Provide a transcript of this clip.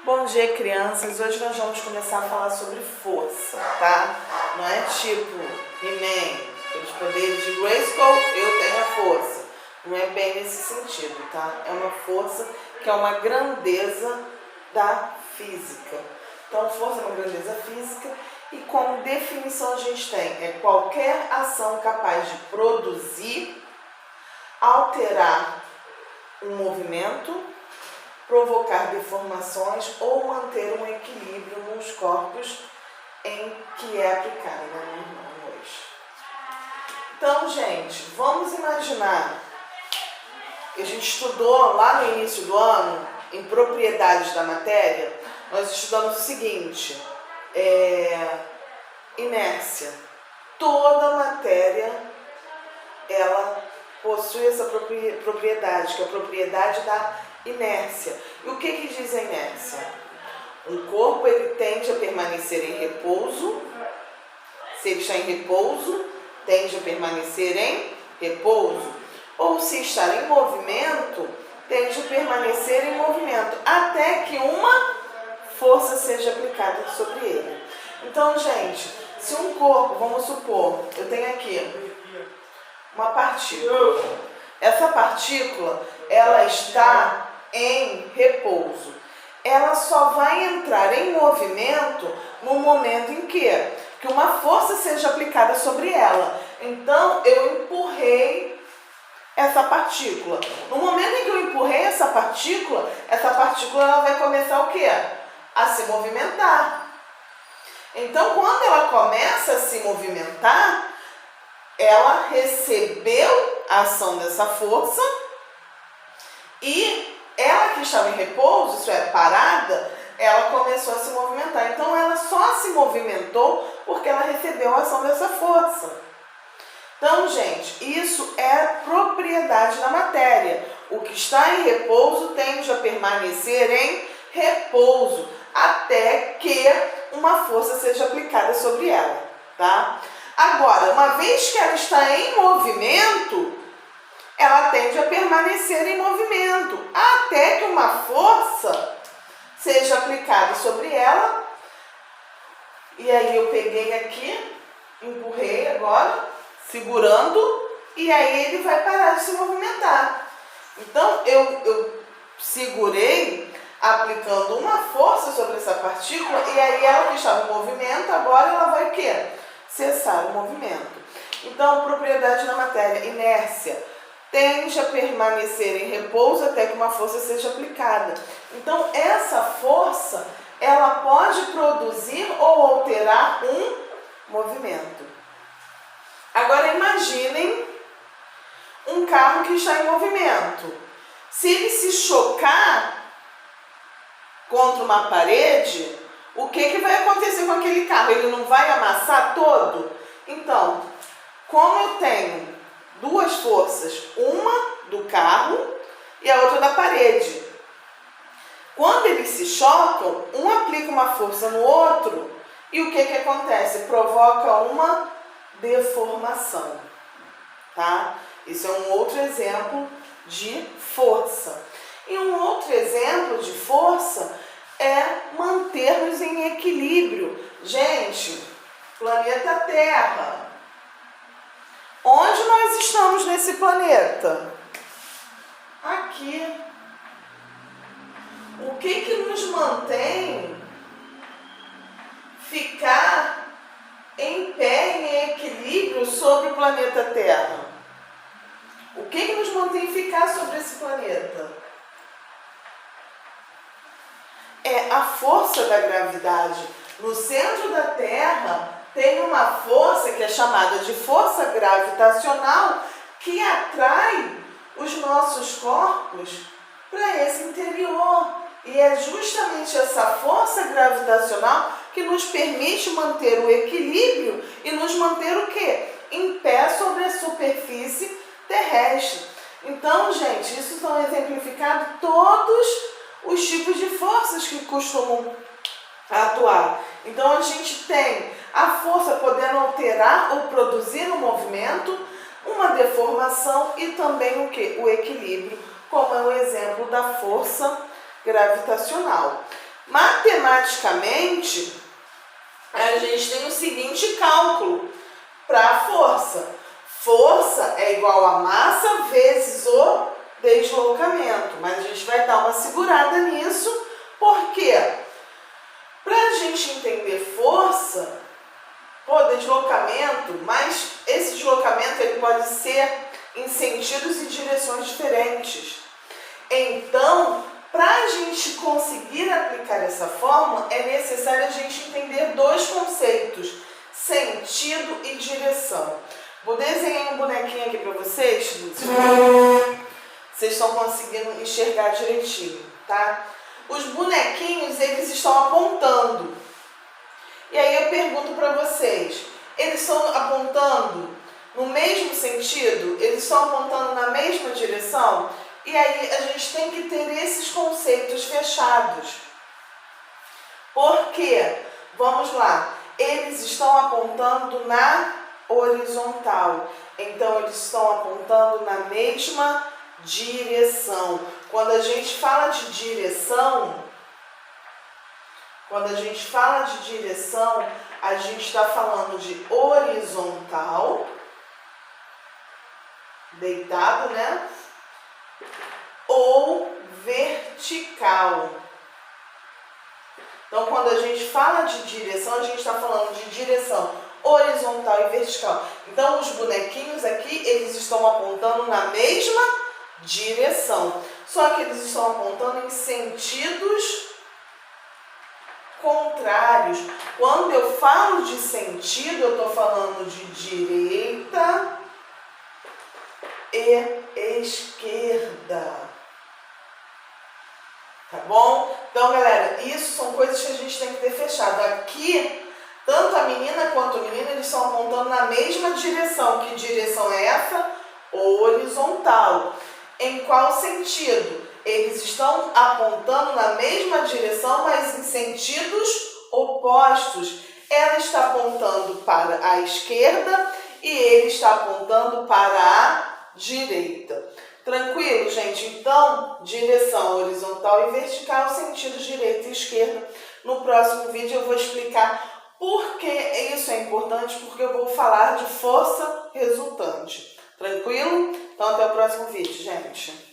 Bom dia, crianças. Hoje nós vamos começar a falar sobre força, tá? Não é tipo He-Man, pelos poderes de Grayskull, eu tenho a força. Não é bem nesse sentido, tá? É uma força que é uma grandeza da física. Então, força é uma grandeza física e como definição a gente tem é qualquer ação capaz de produzir, alterar um movimento, provocar deformações ou manter um equilíbrio nos corpos em que é aplicada, né, minha irmã, hoje. Então, gente, vamos imaginar, a gente estudou lá no início do ano, em propriedades da matéria, nós estudamos o seguinte, inércia. Toda matéria, ela possui essa propriedade, que é a propriedade da inércia. E o que diz a inércia? Um corpo ele tende a permanecer em repouso. Se ele está em repouso, tende a permanecer em repouso. Ou se está em movimento, tende a permanecer em movimento, até que uma força seja aplicada sobre ele. Então, gente, se um corpo, vamos supor, eu tenho aqui uma partícula. Essa partícula, ela está em repouso. Ela só vai entrar em movimento no momento em que uma força seja aplicada sobre ela. Então, eu empurrei essa partícula. No momento em que eu empurrei essa partícula ela vai começar o quê? A se movimentar. Então, quando ela começa a se movimentar, ela recebeu a ação dessa força e ela que estava em repouso, isso é, parada, ela começou a se movimentar. Então, ela só se movimentou porque ela recebeu a ação dessa força. Então, gente, isso é propriedade da matéria. O que está em repouso tende a permanecer em repouso até que uma força seja aplicada sobre ela, tá? Agora, uma vez que ela está em movimento, ela tende a permanecer em movimento, até que uma força seja aplicada sobre ela. E aí eu peguei aqui, empurrei agora, segurando, e aí ele vai parar de se movimentar. Então, eu segurei, aplicando uma força sobre essa partícula, e aí ela que estava em movimento, agora ela vai o quê? Cessar o movimento. Então, propriedade da matéria, inércia, tende a permanecer em repouso até que uma força seja aplicada. Então, essa força, ela pode produzir ou alterar um movimento. Agora, imaginem um carro que está em movimento. Se ele se chocar contra uma parede, o que vai acontecer com aquele carro? Ele não vai amassar todo? Então, como eu tenho duas forças, uma do carro e a outra da parede. Quando eles se chocam, um aplica uma força no outro e o que acontece? Provoca uma deformação, tá? Isso é um outro exemplo de força. E um outro exemplo de força é manter-nos em equilíbrio. Gente, planeta Terra. Onde nós estamos nesse planeta? Aqui. O que nos mantém ficar em pé, em equilíbrio sobre o planeta Terra? O que nos mantém ficar sobre esse planeta? É a força da gravidade. No centro da Terra tem uma força que é chamada de força gravitacional que atrai os nossos corpos para esse interior. E é justamente essa força gravitacional que nos permite manter o equilíbrio e nos manter o quê? Em pé sobre a superfície terrestre. Então, gente, isso são exemplificados todos os tipos de forças que costumam atuar. Então, a gente tem a força podendo alterar ou produzir um movimento, uma deformação e também o quê? O equilíbrio, como é o exemplo da força gravitacional. Matematicamente, a gente tem o seguinte cálculo para a força. Força é igual a massa vezes o deslocamento. Mas a gente vai dar uma segurada nisso, porque para a gente entender força, deslocamento, mas esse deslocamento ele pode ser em sentidos e direções diferentes. Então, para a gente conseguir aplicar essa fórmula, é necessário a gente entender dois conceitos, sentido e direção. Vou desenhar um bonequinho aqui para vocês, vocês estão conseguindo enxergar direitinho, tá? Os bonequinhos, eles estão apontando. E aí eu pergunto para vocês, eles estão apontando no mesmo sentido? Eles estão apontando na mesma direção? E aí a gente tem que ter esses conceitos fechados. Por quê? Vamos lá. Eles estão apontando na horizontal. Então, eles estão apontando na mesma direção. Quando a gente fala de direção, a gente está falando de horizontal, deitado, né? Ou vertical. Então, quando a gente fala de direção, a gente está falando de direção horizontal e vertical. Então, os bonequinhos aqui, eles estão apontando na mesma direção. Só que eles estão apontando em sentidos contrários. Quando eu falo de sentido, eu estou falando de direita e esquerda. Tá bom? Então, galera, isso são coisas que a gente tem que ter fechado. Aqui, tanto a menina quanto o menino, eles estão apontando na mesma direção. Que direção é essa? Horizontal. Em qual sentido? Eles estão apontando na mesma direção, mas em sentidos opostos. Ela está apontando para a esquerda e ele está apontando para a direita. Tranquilo, gente? Então, direção horizontal e vertical, sentido direita e esquerda. No próximo vídeo eu vou explicar por que isso é importante, porque eu vou falar de força resultante. Tranquilo? Então, até o próximo vídeo, gente.